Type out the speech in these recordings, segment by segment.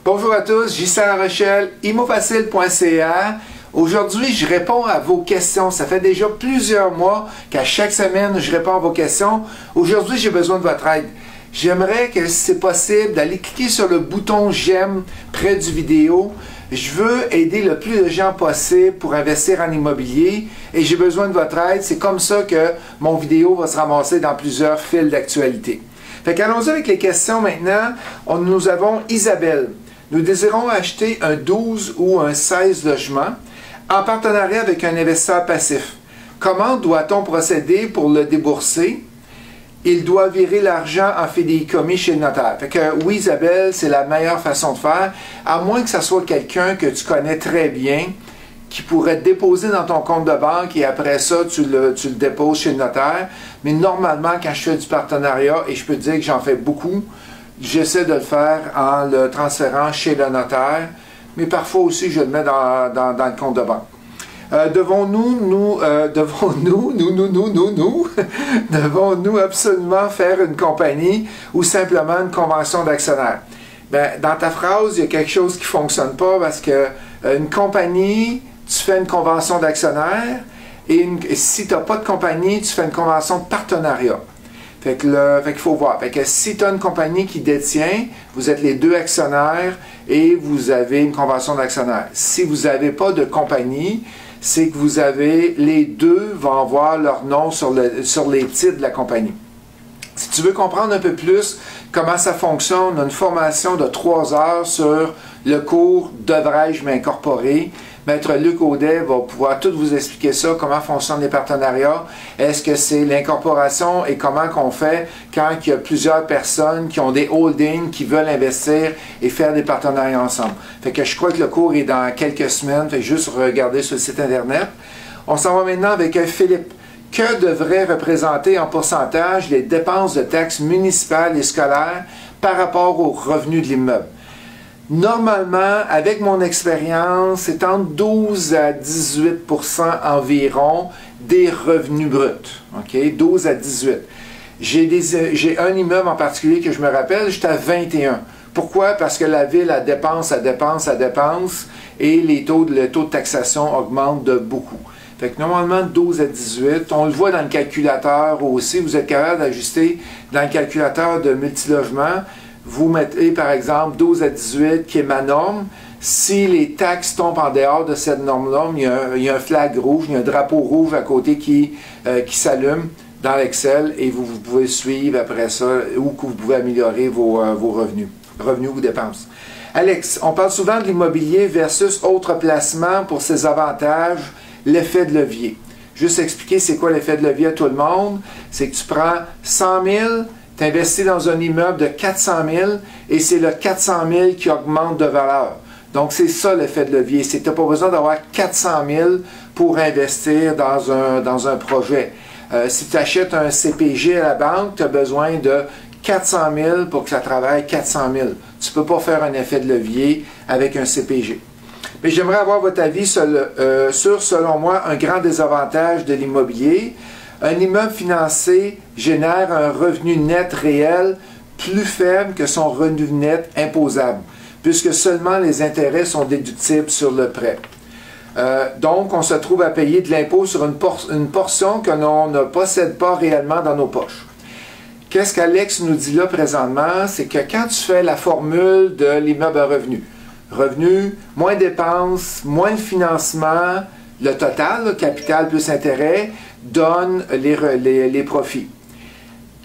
Bonjour à tous, J.C. La Rochelle, immofacile.ca. Aujourd'hui, je réponds à vos questions. Ça fait déjà plusieurs mois qu'à chaque semaine, je réponds à vos questions. Aujourd'hui, j'ai besoin de votre aide. J'aimerais que, si c'est possible, d'aller cliquer sur le bouton « J'aime » près du vidéo. Je veux aider le plus de gens possible pour investir en immobilier et j'ai besoin de votre aide. C'est comme ça que mon vidéo va se ramasser dans plusieurs fils d'actualité. Fait qu'allons-y avec les questions maintenant. Nous avons Isabelle. Nous désirons acheter un 12 ou un 16 logements en partenariat avec un investisseur passif. Comment doit-on procéder pour le débourser? Il doit virer l'argent en fidéicommis chez le notaire. Fait que oui, Isabelle, c'est la meilleure façon de faire, à moins que ce soit quelqu'un que tu connais très bien, qui pourrait te déposer dans ton compte de banque et après ça, tu le déposes chez le notaire. Mais normalement, quand je fais du partenariat, et je peux te dire que j'en fais beaucoup, j'essaie de le faire en le transférant chez le notaire, mais parfois aussi, je le mets dans le compte de banque. Devons-nous absolument faire une compagnie ou simplement une convention d'actionnaire? Ben, dans ta phrase, il y a quelque chose qui ne fonctionne pas parce que une compagnie, tu fais une convention d'actionnaire et si tu n'as pas de compagnie, tu fais une convention de partenariat. Fait qu'il faut voir. Fait que si tu as une compagnie qui détient, vous êtes les deux actionnaires et vous avez une convention d'actionnaire. Si vous n'avez pas de compagnie, c'est que vous avez, les deux vont avoir leur nom sur les titres de la compagnie. Si tu veux comprendre un peu plus comment ça fonctionne, on a une formation de 3 heures sur le cours « Devrais-je m'incorporer ». Maître Luc Audet va pouvoir tout vous expliquer ça, comment fonctionnent les partenariats, est-ce que c'est l'incorporation et comment qu'on fait quand il y a plusieurs personnes qui ont des holdings, qui veulent investir et faire des partenariats ensemble. Fait que je crois que le cours est dans quelques semaines, fait juste regarder sur le site internet. On s'en va maintenant avec Philippe. Que devraient représenter en pourcentage les dépenses de taxes municipales et scolaires par rapport aux revenus de l'immeuble? Normalement, avec mon expérience, c'est entre 12 à 18 % environ des revenus bruts. OK? 12 à 18. J'ai un immeuble en particulier que je me rappelle, j'étais à 21. Pourquoi? Parce que la ville, elle dépense et le taux de taxation augmente de beaucoup. Fait que normalement, 12 à 18, on le voit dans le calculateur aussi, vous êtes capable d'ajuster dans le calculateur de multilogement. Vous mettez par exemple 12 à 18 qui est ma norme. Si les taxes tombent en dehors de cette norme-là, il y a un flag rouge, il y a un drapeau rouge à côté qui s'allume dans l'Excel et vous pouvez suivre après ça ou que vous pouvez améliorer vos revenus ou dépenses. Alex, on parle souvent de l'immobilier versus autres placements pour ses avantages, l'effet de levier. Juste expliquer c'est quoi l'effet de levier à tout le monde. C'est que tu prends 100 000, tu investis dans un immeuble de 400 000 et c'est le 400 000 qui augmente de valeur. Donc, c'est ça l'effet de levier. C'est que tu n'as pas besoin d'avoir 400 000 pour investir dans un projet. Si tu achètes un CPG à la banque, tu as besoin de 400 000 pour que ça travaille 400 000. Tu ne peux pas faire un effet de levier avec un CPG. Mais j'aimerais avoir votre avis sur, selon moi, un grand désavantage de l'immobilier. Un immeuble financé génère un revenu net réel plus faible que son revenu net imposable, puisque seulement les intérêts sont déductibles sur le prêt. Donc, on se trouve à payer de l'impôt sur une portion que l'on ne possède pas réellement dans nos poches. Qu'est-ce qu'Alex nous dit là présentement? C'est que quand tu fais la formule de l'immeuble à revenu, moins dépenses, moins de financement, le total, le capital plus intérêt, donne les profits.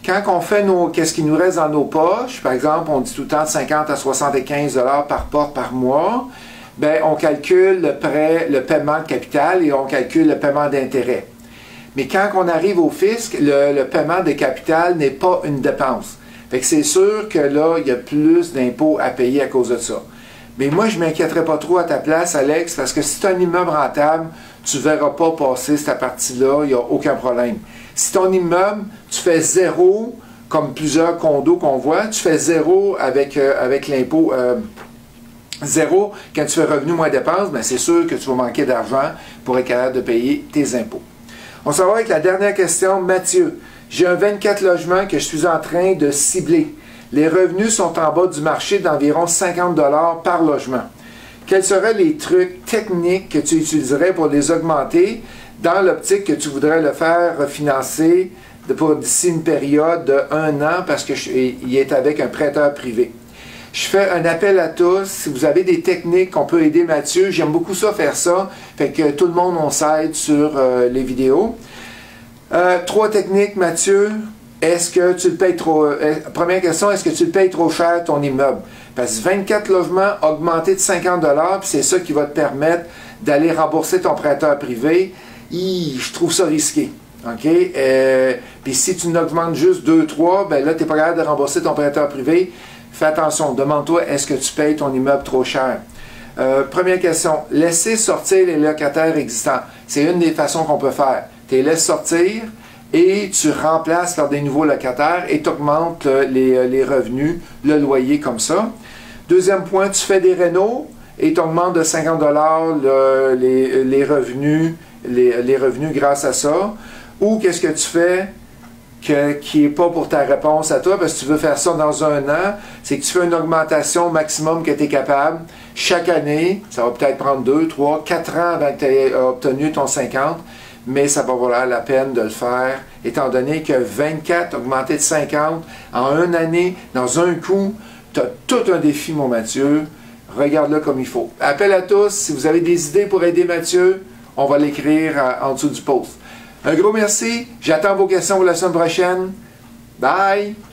Quand on fait qu'est-ce qui nous reste dans nos poches, par exemple, on dit tout le temps de 50 à 75 $ par porte par mois, ben, on calcule le paiement de capital et on calcule le paiement d'intérêt. Mais quand on arrive au fisc, le paiement de capital n'est pas une dépense. Fait que c'est sûr que là, il y a plus d'impôts à payer à cause de ça. Mais moi, je ne m'inquiéterais pas trop à ta place, Alex, parce que si tu as un immeuble rentable, tu ne verras pas passer cette partie-là, il n'y a aucun problème. Si ton immeuble, tu fais zéro, comme plusieurs condos qu'on voit, tu fais zéro avec l'impôt, zéro quand tu fais revenu moins dépenses, ben c'est sûr que tu vas manquer d'argent pour être capable de payer tes impôts. On s'en va avec la dernière question. Mathieu, j'ai un 24 logements que je suis en train de cibler. Les revenus sont en bas du marché d'environ 50 $ par logement. Quels seraient les trucs techniques que tu utiliserais pour les augmenter dans l'optique que tu voudrais le faire refinancer pour d'ici une période de 1 an parce qu'il est avec un prêteur privé? Je fais un appel à tous. Si vous avez des techniques qu'on peut aider Mathieu, j'aime beaucoup ça, faire ça. Fait que tout le monde, on s'aide sur les vidéos. 3 techniques, Mathieu. Est-ce que tu le payes trop... première question, est-ce que tu le payes trop cher ton immeuble? Parce que 24 logements augmentés de 50 $, puis c'est ça qui va te permettre d'aller rembourser ton prêteur privé. Je trouve ça risqué. OK? Puis si tu n'augmentes juste 2-3, ben là, tu n'es pas capable de rembourser ton prêteur privé. Fais attention, demande-toi, est-ce que tu payes ton immeuble trop cher? Première question, laisser sortir les locataires existants. C'est une des façons qu'on peut faire. Tu les laisses sortir et tu remplaces par des nouveaux locataires et tu augmentes les revenus, le loyer comme ça. Deuxième point, tu fais des rénaux et tu augmentes de 50 $ les revenus grâce à ça. Ou qu'est-ce que tu fais qui n'est pas pour ta réponse à toi, parce que tu veux faire ça dans 1 an, c'est que tu fais une augmentation maximum que tu es capable. Chaque année, ça va peut-être prendre 2, 3, 4 ans avant que tu aies obtenu ton 50, mais ça va valoir la peine de le faire, étant donné que 24 augmenté de 50 en 1 année, dans un coup, tu as tout un défi, mon Mathieu. Regarde-le comme il faut. Appel à tous, si vous avez des idées pour aider Mathieu, on va l'écrire en dessous du post. Un gros merci. J'attends vos questions pour la semaine prochaine. Bye!